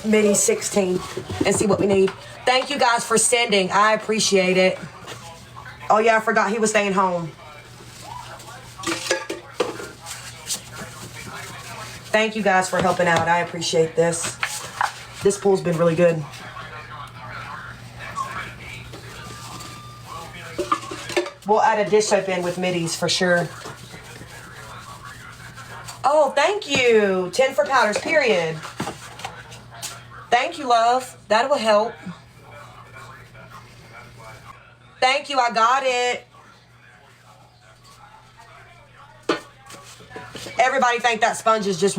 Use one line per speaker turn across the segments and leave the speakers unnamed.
midi 16 and see what we need. Thank you guys for sending. I appreciate it. Oh yeah, I forgot he was staying home. Thank you guys for helping out. I appreciate this. This pool's been really good. We'll add a dish soap in with middies for sure. Oh, thank you. 10 for powders, period. Thank you, love. That will help. Thank you, I got it. Everybody think that sponge is just...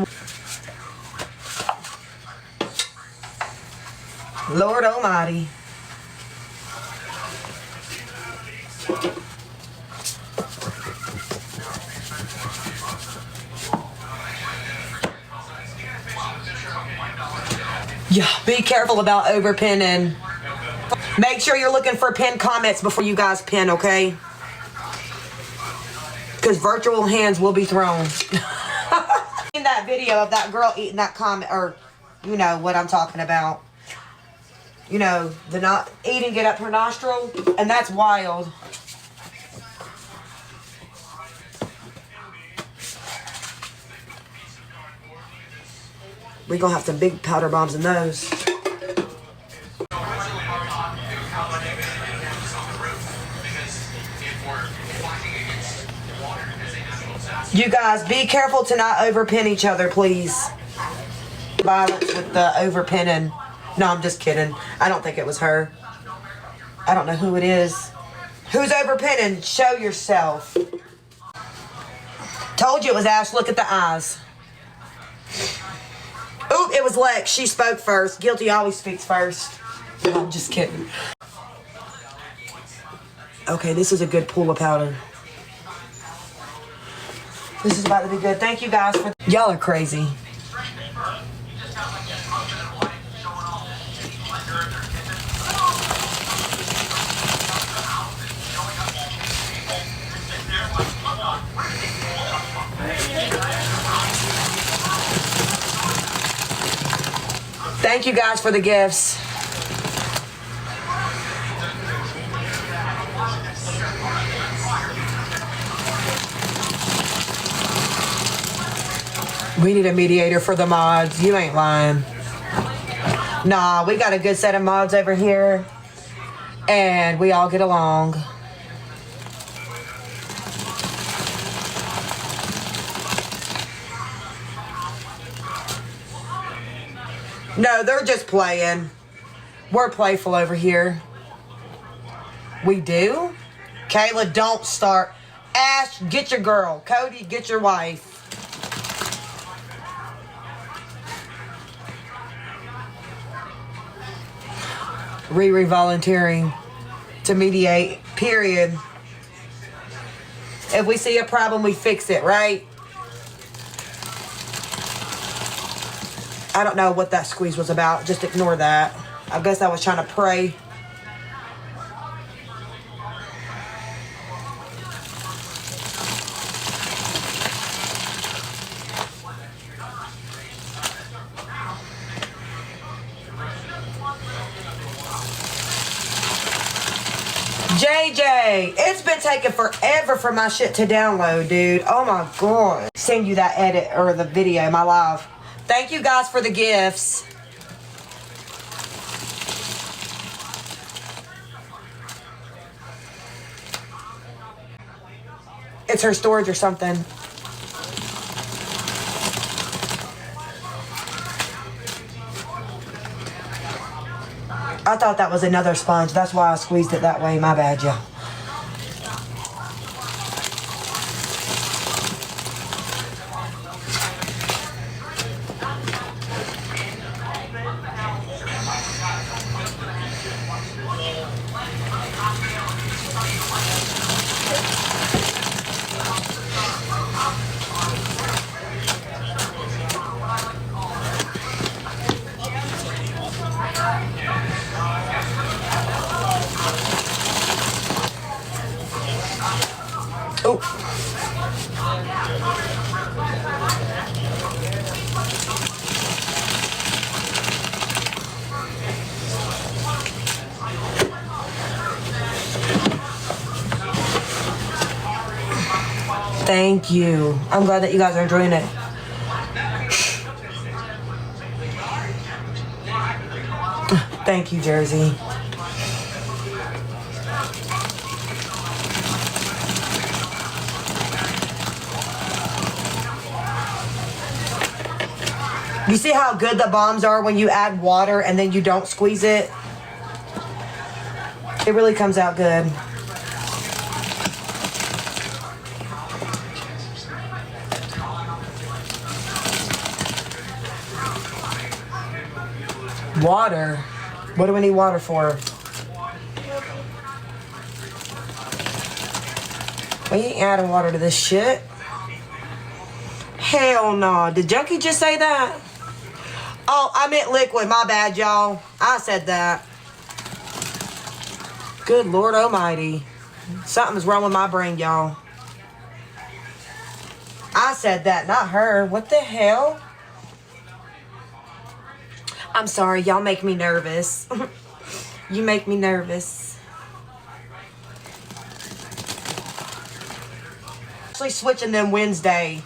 Lord Almighty. Yeah, be careful about overpinning. Make sure you're looking for pinned comments before you guys pin, okay? Because virtual hands will be thrown. In that video of that girl eating that comment, or you know what I'm talking about. You know, the not eating it up her nostril, and that's wild. We're gonna have some big powder bombs in those. You guys, be careful to not overpin each other, please. Violence with the overpinning. No, I'm just kidding. I don't think it was her. I don't know who it is. Who's overpinning? Show yourself. Told you it was Ash. Look at the eyes. Oop, it was Lex. She spoke first. Guilty always speaks first. No, I'm just kidding. Okay, this is a good pool of powder. This is about to be good. Thank you guys for... Y'all are crazy. Thank you guys for the gifts. We need a mediator for the mods. You ain't lying. Nah, we got a good set of mods over here. And we all get along. No, they're just playing. We're playful over here. We do? Kayla, don't start. Ash, get your girl. Cody, get your wife. Riri volunteering to mediate, period. If we see a problem, we fix it, right? I don't know what that squeeze was about. Just ignore that. I guess I was trying to pray. JJ, it's been taking forever for my shit to download, dude. Oh my god. Send you that edit or the video, my live. Thank you guys for the gifts. It's her storage or something. I thought that was another sponge. That's why I squeezed it that way. My bad, yeah. Thank you. I'm glad that you guys are enjoying it. Thank you, Jersey. You see how good the bombs are when you add water and then you don't squeeze it? It really comes out good. Water? What do we need water for? We ain't adding water to this shit. Hell no. Did Junkie just say that? Oh, I meant liquid. My bad, y'all. I said that. Good Lord Almighty. Something's wrong with my brain, y'all. I said that, not her. What the hell? I'm sorry. Y'all make me nervous. You make me nervous. Actually switching them Wednesday.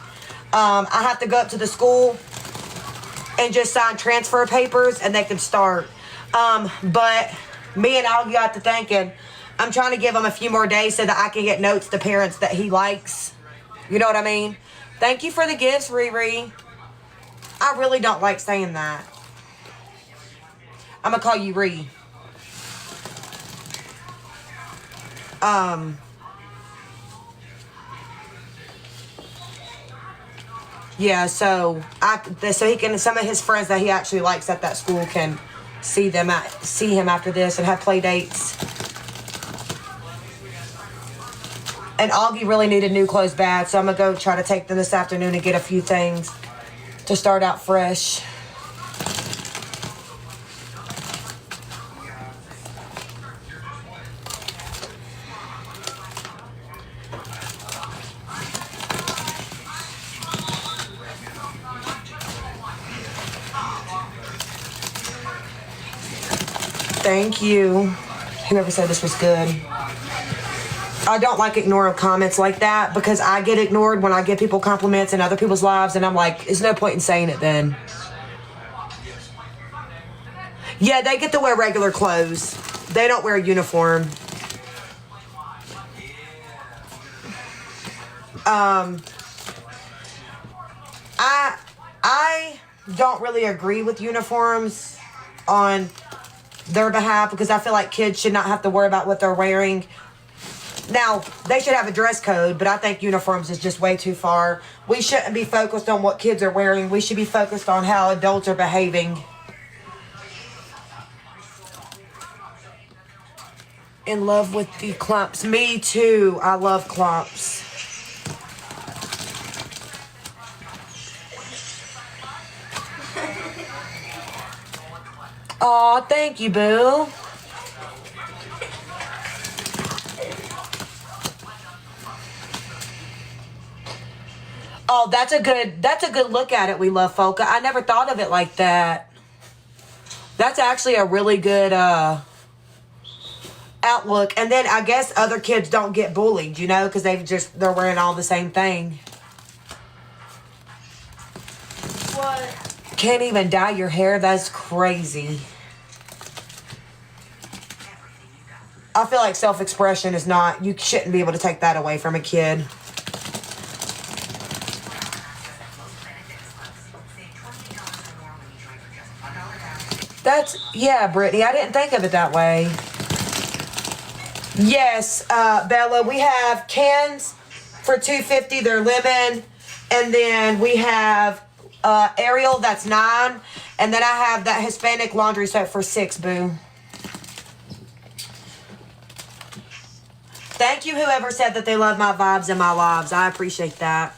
I have to go up to the school and just sign transfer papers and they can start. But me and Al got to thinking, I'm trying to give him a few more days so that I can get notes to parents that he likes. You know what I mean? Thank you for the gifts, Riri. I really don't like saying that. I'm gonna call you Ree. Yeah, so he can, some of his friends that he actually likes at that school can see him after this and have play dates. And Augie really needed new clothes bad, so I'm gonna go try to take them this afternoon and get a few things to start out fresh. Thank you. Whoever said this was good. I don't like ignoring comments like that because I get ignored when I give people compliments in other people's lives, and I'm like, there's no point in saying it then. Yeah, they get to wear regular clothes. They don't wear a uniform. I don't really agree with uniforms on their behalf because I feel like kids should not have to worry about what they're wearing. Now, they should have a dress code, but I think uniforms is just way too far. We shouldn't be focused on what kids are wearing. We should be focused on how adults are behaving. In love with the clumps. Me too. I love clumps. Aw, thank you, boo. Oh, that's a good look at it, We Love Folka. I never thought of it like that. That's actually a really good outlook. And then I guess other kids don't get bullied, you know, because they're wearing all the same thing. What? Can't even dye your hair? That's crazy. I feel like self-expression is not, you shouldn't be able to take that away from a kid. Yeah, Brittany, I didn't think of it that way. Yes, Bella, we have cans for $2.50. They're lemon. And then we have Ariel, that's $9. And then I have that Hispanic laundry soap for $6, boo. Thank you, whoever said that they love my vibes and my lives. I appreciate that.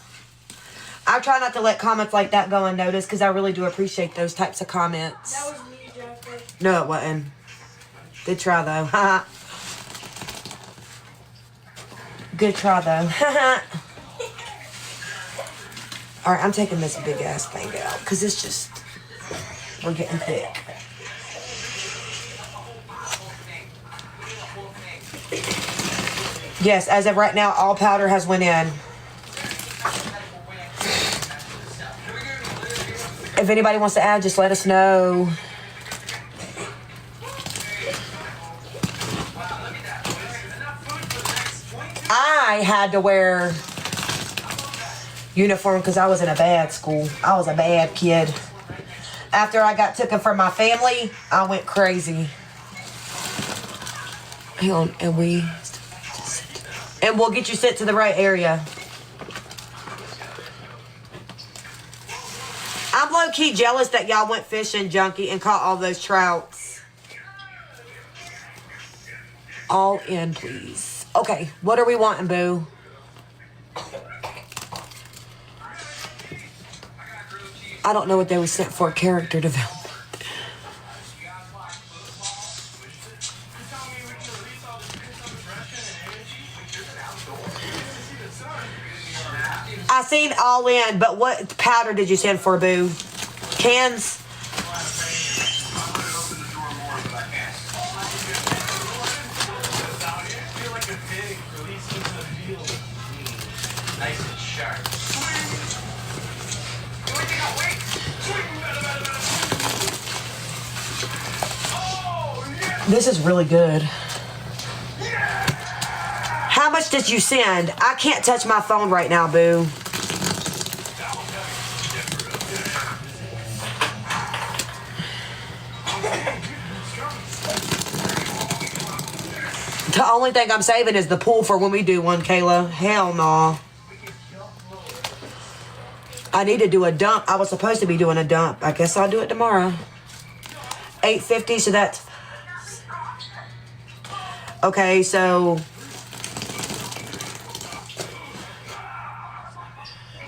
I try not to let comments like that go unnoticed because I really do appreciate those types of comments.
That was me, Jeffrey.
No, it wasn't. Good try, though. Good try, though. All right, I'm taking this big-ass thing out because it's just, we're getting thick. Yes, as of right now, all powder has went in. If anybody wants to add, just let us know. I had to wear uniform because I was in a bad school. I was a bad kid. After I got taken from my family, I went crazy. Hang on, and we'll get you sent to the right area. I'm low-key jealous that y'all went fishing, Junkie, and caught all those trouts. All in, please. Okay, what are we wanting, boo? I don't know what they were sent for, character development. I seen all in, but what powder did you send for, boo? Cans? This is really good. How much did you send? I can't touch my phone right now, boo. The only thing I'm saving is the pool for when we do one, Kayla. Hell no. I need to do a dump. I was supposed to be doing a dump. I guess I'll do it tomorrow. $8.50, so that's... Okay, so...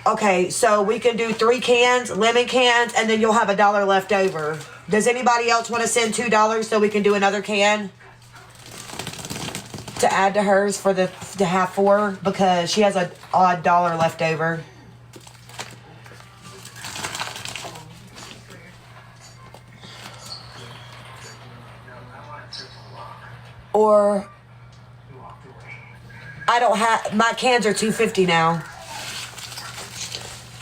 Okay, so we can do 3 cans, lemon cans, and then you'll have $1 left over. Does anybody else want to send $2 so we can do another can? To add to hers for to have 4, because she has an odd $1 left over. Or I don't have, my cans are $2.50 now.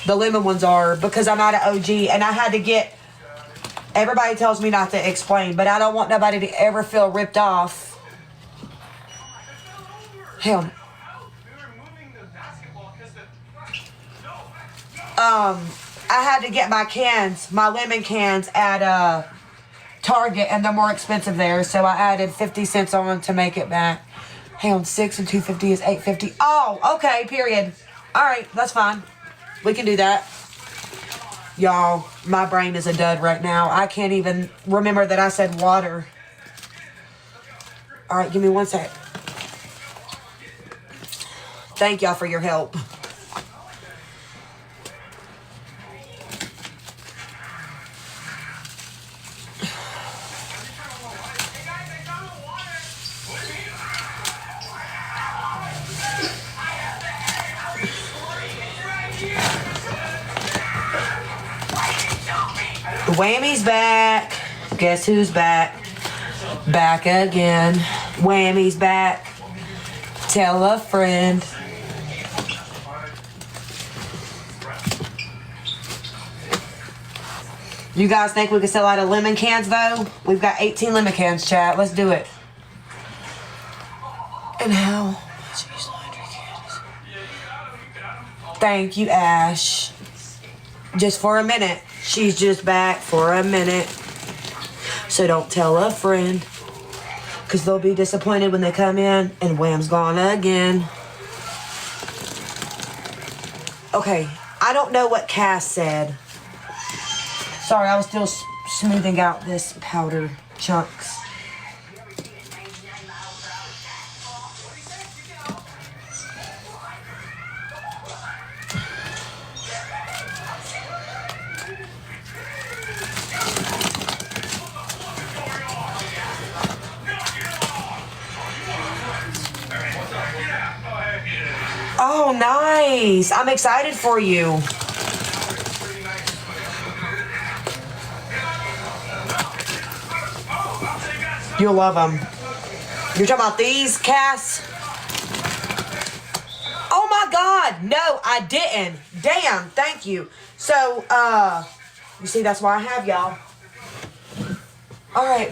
The lemon ones are, because I'm not an OG and I had to get, everybody tells me not to explain, but I don't want nobody to ever feel ripped off. Hell. I had to get my cans, my lemon cans at Target, and they're more expensive there, so I added 50 cents on to make it back. Hang on, 6 and 2.50 is 8.50. Oh, okay, period. All right, that's fine. We can do that. Y'all, my brain is a dud right now. I can't even remember that I said water. All right, give me 1 sec. Thank y'all for your help. Whammy's back. Guess who's back? Back again. Whammy's back. Tell a friend. You guys think we can sell out of lemon cans though? We've got 18 lemon cans, chat. Let's do it. And how much is laundry cans? Thank you, Ash. Just for a minute. She's just back for a minute. So don't tell a friend. Because they'll be disappointed when they come in and Wham's gone again. Okay, I don't know what Cass said. Sorry, I was still smoothing out this powder chunks. Oh, nice. I'm excited for you. You'll love them. You're talking about these, Cass? Oh my God. No, I didn't. Damn, thank you. So, You see, that's why I have y'all. All right.